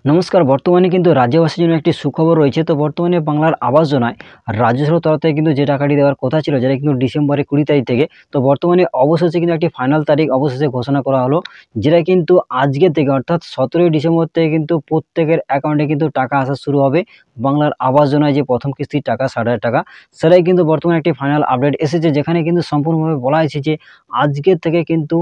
নমস্কার। বর্তমানে কিন্তু রাজ্যবাসীর জন্য একটি সুখবর রয়েছে। তো বর্তমানে বাংলার আবাস যোজনায় রাজ্য সরকারের তরফ থেকে কিন্তু যে টাকাটি দেওয়ার কথা ছিল, যেটা কিন্তু ডিসেম্বরের 20 তারিখ থেকে, তো বর্তমানে অবশেষে কিন্তু একটি ফাইনাল তারিখ অবশেষে ঘোষণা করা হলো। যেটা কিন্তু আজকে থেকে অর্থাৎ 17ই ডিসেম্বর থেকে কিন্তু প্রত্যেকের অ্যাকাউন্টে কিন্তু টাকা আসা শুরু হবে। বাংলার আবাস যোজনায় যে প্রথম কিস্তির টাকা 60,000 টাকা, সেটাই কিন্তু বর্তমানে একটি ফাইনাল আপডেট এসেছে, যেখানে কিন্তু সম্পূর্ণভাবে বলা হয়েছে যে আজকের থেকে কিন্তু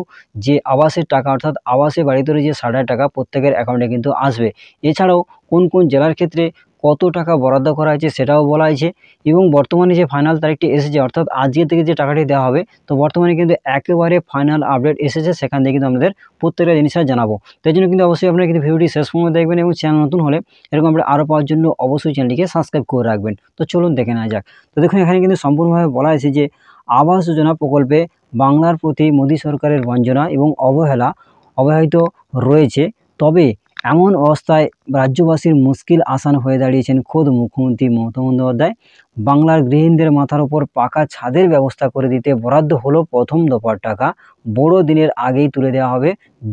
যে আবাসের টাকা অর্থাৎ আবাসে বাড়ি তৈরি যে 60,000 টাকা প্রত্যেকের অ্যাকাউন্টে কিন্তু আসবে। এছাড়াও কোন কোন জেলার ক্ষেত্রে কত টাকা বরাদ্দ করা হয়েছে সেটাও বলা হয়েছে। এবং বর্তমানে যে ফাইনাল তারিখটি এসেছে অর্থাৎ আজকে থেকে যে টাকাটি দেওয়া হবে, তো বর্তমানে কিন্তু একেবারে ফাইনাল আপডেট এসেছে, সেখান থেকে কিন্তু আমাদের প্রত্যেকটা জিনিসটা জানাবো। তাই জন্য কিন্তু অবশ্যই আপনারা কিন্তু ভিডিওটি শেষ পর্যন্ত দেখবেন, এবং চ্যানেল নতুন হলে এরকম আপনি আরও পাওয়ার জন্য অবশ্যই চ্যানেলটিকে সাবস্ক্রাইব করে রাখবেন। তো চলুন দেখে নেওয়া যাক। তো দেখুন, এখানে কিন্তু সম্পূর্ণভাবে বলা হয়েছে যে আবাস যোজনা প্রকল্পে বাংলার প্রতি মোদী সরকারের বঞ্চনা এবং অবহেলিত রয়েছে। তবে এমন অবস্থায় রাজ্যবাসীর মুশকিল আসান হয়ে দাঁড়িয়েছেন খোদ মুখ্যমন্ত্রী মমতা বন্দ্যোপাধ্যায়। বাংলার গৃহিণীদের মাথার উপর পাকা ছাদের ব্যবস্থা করে দিতে বরাদ্দ হলো প্রথম দফার টাকা। বড়দিনের আগেই তুলে দেওয়া হবে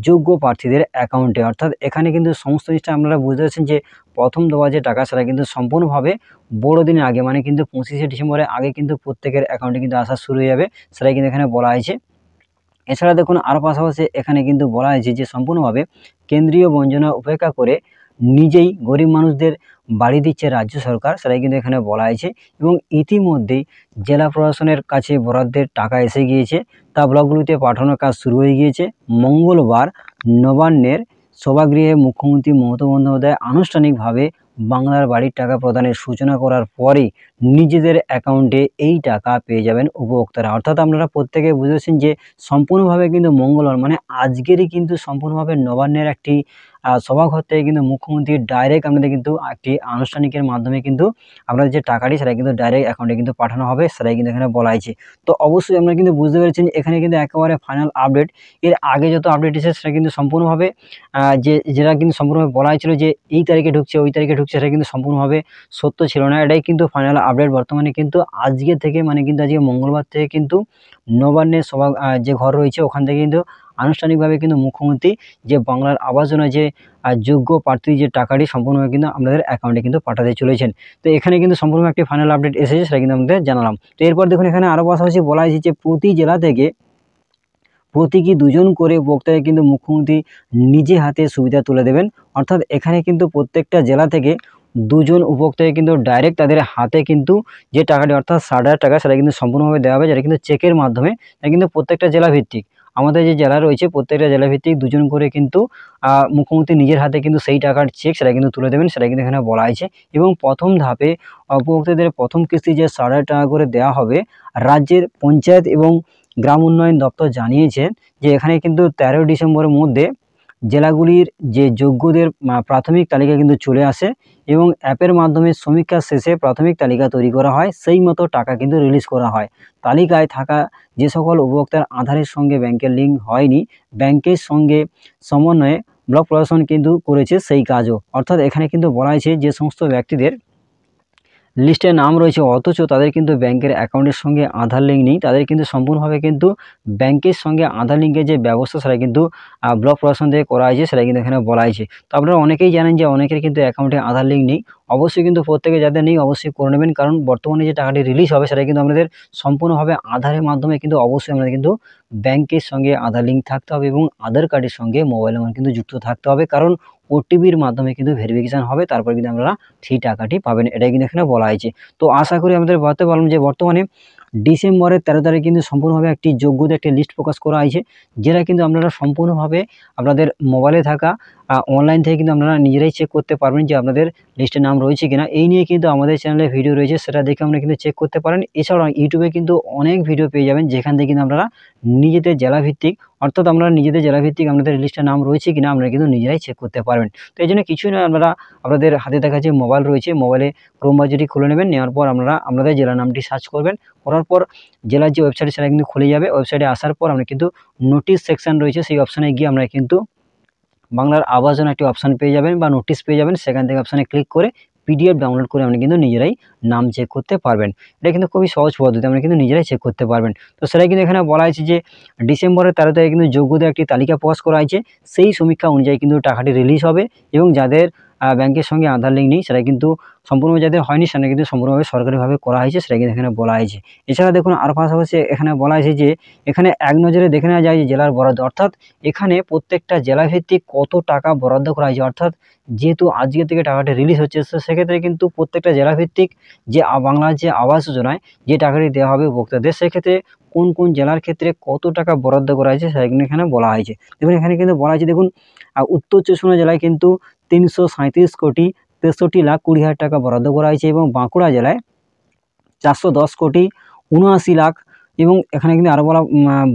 যোগ্য প্রার্থীদের অ্যাকাউন্টে। অর্থাৎ এখানে কিন্তু সমস্ত জিনিসটা আপনারা বুঝতে পারছেন যে প্রথম দফা যে টাকা, সেটা কিন্তু সম্পূর্ণভাবে বড়দিনের আগে, মানে কিন্তু 25শে ডিসেম্বরের আগে কিন্তু প্রত্যেকের অ্যাকাউন্টে কিন্তু আসা শুরু হয়ে যাবে, সেটাই কিন্তু এখানে বলা হয়েছে। এছাড়া দেখুন, আরও পাশাপাশি এখানে কিন্তু বলা হয়েছে যে সম্পূর্ণভাবে কেন্দ্রীয় বঞ্চনা উপেক্ষা করে নিজেই গরিব মানুষদের বাড়ি দিচ্ছে রাজ্য সরকার, সেটাই কিন্তু এখানে বলা হয়েছে। এবং ইতিমধ্যেই জেলা প্রশাসনের কাছে বরাদ্দের টাকা এসে গিয়েছে, তা ব্লকগুলিতে পাঠানোর কাজ শুরু হয়ে গিয়েছে। মঙ্গলবার নবান্নের সভাগৃহে মুখ্যমন্ত্রী মমতা বন্দ্যোপাধ্যায় আনুষ্ঠানিকভাবে বাংলার বাড়ির টাকা প্রদানের সূচনা করার পরেই নিজেদের অ্যাকাউন্টে এই টাকা পেয়ে যাবেন উপভোক্তারা। অর্থাৎ আপনারা প্রত্যেকে বুঝেছেন যে সম্পূর্ণভাবে কিন্তু মঙ্গলবার মানে আজকেরই কিন্তু সম্পূর্ণভাবে নবান্নের একটি সভাঘর থেকে কিন্তু মুখ্যমন্ত্রী ডাইরেক্ট আপনাদের কিন্তু একটি আনুষ্ঠানিকের মাধ্যমে কিন্তু আপনাদের যে টাকাটি, সেটা কিন্তু ডাইরেক্ট অ্যাকাউন্টে কিন্তু পাঠানো হবে, সেটাই কিন্তু এখানে বলা হয়েছে। তো অবশ্যই আপনারা কিন্তু বুঝতে পেরেছেন এখানে কিন্তু একেবারে ফাইনাল আপডেট। এর আগে যত আপডেট এসেছে সেটা কিন্তু সম্পূর্ণভাবে যেটা কিন্তু সম্পূর্ণভাবে বলা হয়েছিল যে এই তারিখে ঢুকছে ওই তারিখে ঢুকছে, সেটা কিন্তু সম্পূর্ণভাবে সত্য ছিল না। এটাই কিন্তু ফাইনাল আপডেট। বর্তমানে কিন্তু আজকে থেকে, মানে কিন্তু আজকে মঙ্গলবার থেকে কিন্তু নবান্নের যে ঘর রয়েছে ওখান থেকে কিন্তু আনুষ্ঠানিকভাবে কিন্তু মুখ্যমন্ত্রী যে বাংলার আবাস যোজনায় যে যোগ্য প্রার্থী যে টাকাটি সম্পূর্ণভাবে কিন্তু আপনাদের অ্যাকাউন্টে কিন্তু পাঠাতে চলেছেন। তো এখানে কিন্তু সম্পূর্ণ একটি ফাইনাল আপডেট এসেছে, সেটা কিন্তু আমাদের জানালাম। তো এরপর দেখুন, এখানে আরও পাশাপাশি বলা হয়েছে যে প্রতি জেলা থেকে প্রতীকী 2 জন করে উপভোক্তাকে কিন্তু মুখ্যমন্ত্রী নিজে হাতে সুবিধা তুলে দেবেন। অর্থাৎ এখানে কিন্তু প্রত্যেকটা জেলা থেকে 2 জন উপভোক্তাকে কিন্তু ডাইরেক্ট তাদের হাতে কিন্তু যে টাকাটি অর্থাৎ 60,000 টাকা, সেটা কিন্তু সম্পূর্ণভাবে দেওয়া হবে, যেটা কিন্তু চেকের মাধ্যমে। এটা কিন্তু প্রত্যেকটা জেলা ভিত্তিক, আমাদের যে জেলা রয়েছে প্রত্যেকটা জেলা ভিত্তিক 2 জন করে কিন্তু মুখ্যমন্ত্রী নিজের হাতে কিন্তু সেই টাকার চেক সেটা কিন্তু তুলে দেবেন, সেটা কিন্তু এখানে বলা হয়েছে। এবং প্রথম ধাপে উপভোক্তাদের প্রথম কিস্তি যে 60,000 টাকা করে দেওয়া হবে, রাজ্যের পঞ্চায়েত এবং গ্রাম উন্নয়ন দপ্তর জানিয়েছেন যে এখানে কিন্তু 13 ডিসেম্বরের মধ্যে জেলাগুলির যে যোগ্যদের প্রাথমিক তালিকা কিন্তু চলে আসে, এবং অ্যাপের মাধ্যমে সমীক্ষা শেষে প্রাথমিক তালিকা তৈরি করা হয়, সেই মতো টাকা কিন্তু রিলিজ করা হয়। তালিকায় থাকা যে সকল উপভোক্তার আধারের সঙ্গে ব্যাংকের লিঙ্ক হয়নি, ব্যাংকের সঙ্গে সমন্বয়ে ব্লক প্রশাসন কিন্তু করেছে সেই কাজও। অর্থাৎ এখানে কিন্তু বলা হয়েছে যে সমস্ত ব্যক্তিদের লিস্টে নাম রয়েছে অথচ তাদের কিন্তু ব্যাংকের অ্যাকাউন্টের সঙ্গে আধার লিঙ্ক নেই, তাদের কিন্তু সম্পূর্ণভাবে কিন্তু ব্যাংকের সঙ্গে আধার লিঙ্কের যে ব্যবস্থা, সেটা কিন্তু ব্লক প্রশাসন থেকে করা হয়েছে, সেটা কিন্তু এখানে বলা হয়েছে। তো আপনারা অনেকেই জানেন যে অনেকের কিন্তু অ্যাকাউন্টে আধার লিঙ্ক নেই। অবশ্যই কিন্তু প্রত্যেকে যাদের নেই অবশ্যই করে নেবেন, কারণ বর্তমানে যে টাকাটি রিলিজ হবে সেটা কিন্তু আপনাদের সম্পূর্ণভাবে আধারের মাধ্যমে কিন্তু অবশ্যই আপনাদের কিন্তু ব্যাংকের সঙ্গে আধার লিঙ্ক থাকতে হবে, এবং আধার কার্ডের সঙ্গে মোবাইল নাম্বার কিন্তু যুক্ত থাকতে হবে, কারণ ওটিপির মাধ্যমে কিন্তু ভেরিফিকেশান হবে, তারপর কিন্তু আপনারা সেই টাকাটি পাবেন, এটাই কিন্তু এখানে বলা হয়েছে। তো আশা করি আমাদের বলতে পারলাম যে বর্তমানে ডিসেম্বরের 13 তারিখ কিন্তু সম্পূর্ণভাবে একটি যোগ্যদের একটি লিস্ট প্রকাশ করা হয়েছে, যেটা কিন্তু আপনারা সম্পূর্ণভাবে আপনাদের মোবাইলে থাকা অনলাইন থেকে কিন্তু আপনারা নিজেরাই চেক করতে পারবেন যে আপনাদের লিস্টে নাম রয়েছে কিনা। এই নিয়ে কিন্তু আমাদের চ্যানেলে ভিডিও রয়েছে, সেটা দেখে আপনারা কিন্তু চেক করতে পারেন। এছাড়াও ইউটিউবে কিন্তু অনেক ভিডিও পেয়ে যাবেন, যেখান থেকে কিন্তু আপনারা নিজেদের জেলাভিত্তিক অর্থাৎ আপনারা নিজেদের জেলাভিত্তিক আপনাদের লিস্টে নাম রয়েছে কিনা আপনারা কিন্তু নিজেরাই চেক করতে পারবেন। তো এই জন্য কিছুই নয়, আপনারা আপনাদের হাতে দেখা যে মোবাইল রয়েছে, মোবাইলে ক্রোম ব্রাউজারটি খুলে নেবেন, নেওয়ার পর আপনারা আপনাদের জেলার নামটি সার্চ করবেন, করার পর জেলার যে ওয়েবসাইট সেটা কিন্তু খুলে যাবে। ওয়েবসাইটে আসার পর আমরা কিন্তু নোটিশ সেকশন রয়েছে, সেই অপশানে গিয়ে আমরা কিন্তু বাংলার আবাস যোজনা একটি অপশান পেয়ে যাবেন বা নোটিশ পেয়ে যাবেন, সেখান থেকে অপশানে ক্লিক করে পিডিএফ ডাউনলোড করে আপনি কিন্তু নিজেরাই নাম চেক করতে পারবেন। এটা কিন্তু খুবই সহজ পদ্ধতি, আপনি কিন্তু নিজেরাই চেক করতে পারবেন। তো সেটাই কিন্তু এখানে বলা হয়েছে যে ডিসেম্বরের 13 তারিখে কিন্তু যোগ্যদের একটি তালিকা প্রকাশ করা হয়েছে, সেই সমীক্ষা অনুযায়ী কিন্তু টাকাটি রিলিজ হবে, এবং যাদের ব্যাংকের সঙ্গে আধার লিঙ্ক নেই, সেটা কিন্তু সম্পূর্ণ যাদের হয়নি সেটা কিন্তু সম্পূর্ণভাবে সরকারিভাবে করা হয়েছে, সেটা কিন্তু এখানে বলা হয়েছে। এছাড়া দেখুন আর পাশাপাশি এখানে বলা হয়েছে যে এখানে এক নজরে দেখে নেওয়া যায় যে জেলার বরাদ্দ, অর্থাৎ এখানে প্রত্যেকটা জেলাভিত্তিক কত টাকা বরাদ্দ করা হয়েছে, অর্থাৎ যেহেতু আজকে থেকে টাকাটা রিলিজ হচ্ছে, তো সেক্ষেত্রে কিন্তু প্রত্যেকটা জেলাভিত্তিক যে বাংলার যে আবাস যোজনায় যে টাকাটি দেওয়া হবে উপভোক্তাদের, সেক্ষেত্রে কোন কোন জেলার ক্ষেত্রে কত টাকা বরাদ্দ করা হয়েছে সেটা কিন্তু এখানে বলা হয়েছে। দেখুন এখানে কিন্তু বলা হয়েছে, দেখুন উত্তর চব্বিশ পরগনা জেলায় কিন্তু ৩৩৭,৬৩,২০,০০০ টাকা বরাদ্দ করা হয়েছে এবং বাঁকুড়া জেলায় ৪১০,৭৯,০০,০০০ এবং এখানে কিন্তু আরও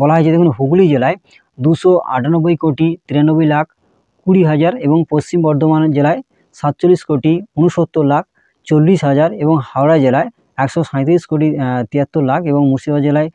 বলা হয়েছে, দেখুন হুগলি জেলায় ২৯,৯৩,৯২,০০,০০ এবং পশ্চিম বর্ধমান জেলায় ৪৭,৬৯,৪০,০০০ এবং হাওড়া জেলায় ১৩৭,৭৩,৭৩,০০০ এবং মুর্শিদাবাদ জেলায়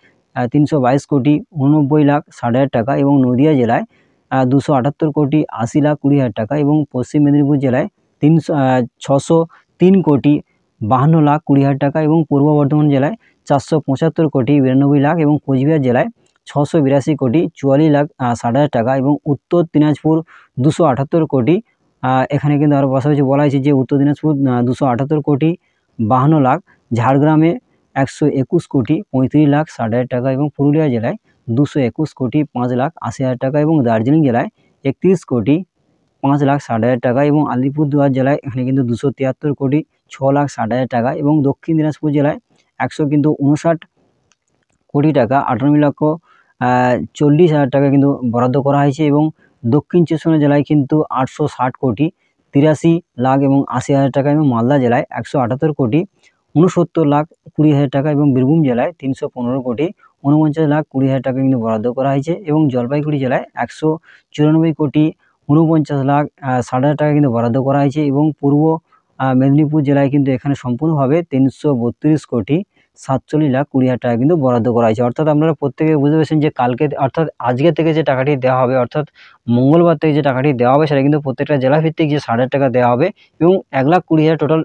৩২,৬৯,৮৯,৬০,০০০ টাকা এবং নদিয়া জেলায় ২৭,৮৮,৮০,২০,০০০ টাকা এবং পশ্চিম মেদিনীপুর জেলায় ৬৩,৫২,২০,০০০ টাকা এবং পূর্ব বর্ধমান জেলায় ৪৭৫,৯২,০০,০০০ এবং কোচবিহার জেলায় ৬৮২,৪৪,৬০,০০০ টাকা এবং উত্তর দিনাজপুর ২৭৮,০০,০০,০০০। এখানে কিন্তু আরও পাশাপাশি বলা হয়েছে যে উত্তর দিনাজপুর ২৭৮,৫২,০০,০০০, ঝাড়গ্রামে ১২১,৩৫,৬০,০০০ টাকা এবং পুরুলিয়া জেলায় ২২১,৫,৮০,০০০ টাকা এবং দার্জিলিং জেলায় ৩১,৫,৬০,০০০ টাকা এবং আলিপুরদুয়ার জেলায় এখানে কিন্তু ২৭৩,৬০,০০০ টাকা এবং দক্ষিণ দিনাজপুর জেলায় ১৫৯,০০,০০,০০০ টাকা ৯৮,৪০,০০০ টাকা কিন্তু বরাদ্দ করা হয়েছে এবং দক্ষিণ চব্বিশ পরগনা জেলায় কিন্তু ৮৬,৮৩,০০,০০০ এবং ৮০,০০০ টাকা এবং মালদা জেলায় ১৭,৬৯,৬০,০০০ টাকা এবং বীরভূম জেলায় ৩১৫,৪৯,২০,০০০ টাকা কিন্তু বরাদ্দ করা হয়েছে এবং জলপাইগুড়ি জেলায় ১৯,৯,৬০,০০০ টাকা কিন্তু বরাদ্দ করা হয়েছে এবং পূর্ব মেদিনীপুর জেলায় কিন্তু এখানে সম্পূর্ণভাবে ৩৩,৪৭,২০,০০০ টাকা কিন্তু বরাদ্দ করা হয়েছে। অর্থাৎ আপনারা প্রত্যেকে বুঝতে পেরেছেন যে কালকে অর্থাৎ আজকে থেকে যে টাকাটি দেওয়া হবে, অর্থাৎ মঙ্গলবার থেকে যে টাকাটি দেওয়া হবে সেটা কিন্তু প্রত্যেকটা জেলাভিত্তিক যে ৬০,০০০ টাকা দেওয়া হবে এবং ১,২০,০০০ টোটাল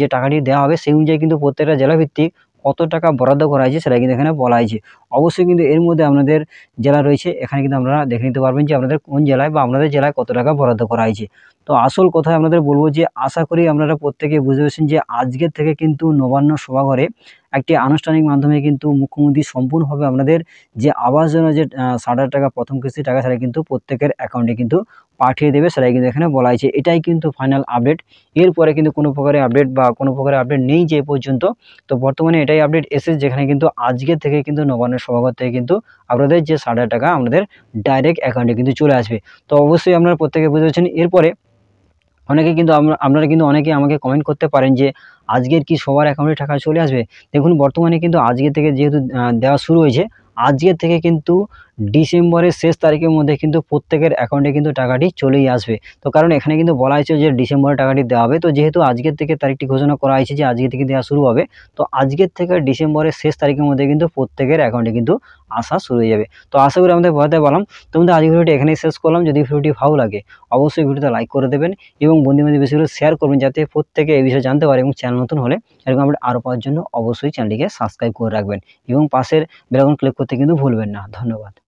যে টাকাটি দেওয়া হবে সেই অনুযায়ী কিন্তু প্রত্যেকটা জেলাভিত্তিক কত টাকা বরাদ্দ করা হয়েছে সেটা কিন্তু এখানে বলা হয়েছে। অবশ্যই কিন্তু এর মধ্যে আপনাদের জেলা রয়েছে, এখানে কিন্তু আপনারা দেখে নিতে পারবেন যে আপনাদের কোন জেলায় বা আপনাদের জেলায় কত টাকা বরাদ্দ করা হয়েছে। তো আসল কথায় আপনাদের বলবো যে আশা করি আপনারা প্রত্যেকে বুঝতে পেরেছেন যে আজকের থেকে কিন্তু নবান্ন সভাঘরে একটি আনুষ্ঠানিক মাধ্যমে কিন্তু মুখ্যমন্ত্রী সম্পূর্ণভাবে আপনাদের যে আবাস যোজনা যে ৬০,০০০ টাকা প্রথম কিস্তির টাকা সেটা কিন্তু প্রত্যেকের অ্যাকাউন্টে কিন্তু পাঠিয়ে দেবে, সেটাই কিন্তু এখানে বলা হয়েছে। এটাই কিন্তু ফাইনাল আপডেট, এরপরে কিন্তু কোনো প্রকারের আপডেট বা কোনো প্রকারের আপডেট নেই যে পর্যন্ত। তো বর্তমানে এটাই আপডেট এসেছে, যেখানে কিন্তু আজকে থেকে কিন্তু নবান্নের সভাঘর থেকে কিন্তু আপনাদের যে ৬০,০০০ টাকা আপনাদের ডাইরেক্ট অ্যাকাউন্টে কিন্তু চলে আসবে। তো অবশ্যই আপনারা প্রত্যেকে বুঝতে পেরেছেন। এরপরে অনেকে কিন্তু আপনারা কিন্তু অনেকে আমাকে কমেন্ট করতে পারেন যে আজকের কি সবার অ্যাকাউন্টে টাকা চলে আসবে? দেখুন বর্তমানে কিন্তু আজকে থেকে যেহেতু দেওয়া শুরু হয়েছে, আজকের থেকে কিন্তু ডিসেম্বরের শেষ তারিখের মধ্যে কিন্তু প্রত্যেকের অ্যাকাউন্টে কিন্তু টাকাটি চলেই আসবে। তো কারণ এখানে কিন্তু বলা হয়েছে যে ডিসেম্বরে টাকাটি দেওয়া হবে, তো যেহেতু আজকের থেকে তারিখটি ঘোষণা করা হয়েছে যে আজকে থেকে দেওয়া শুরু হবে, তো আজকের থেকে ডিসেম্বরের শেষ তারিখের মধ্যে কিন্তু প্রত্যেকের অ্যাকাউন্টে কিন্তু আসা শুরু হয়ে যাবে। তো আশা করি আমাদের বোঝাতে পারলাম। তো বন্ধু আজকের ভিডিওটি এখানেই শেষ করলাম। যদি ভিডিওটি ভালো লাগে অবশ্যই ভিডিওতে লাইক করে দেবেন এবং বন্ধু-বান্ধব বেশি করে শেয়ার করবেন, যাতে প্রত্যেকে এই বিষয়ে জানতে পারে এবং চ্যানেল নতুন হলে এরকম আপডেট আরও পাওয়ার জন্য অবশ্যই চ্যানেলটিকে সাবস্ক্রাইব করে রাখবেন এবং পাশের বেল আইকন ক্লিক করতে কিন্তু ভুলবেন না। ধন্যবাদ।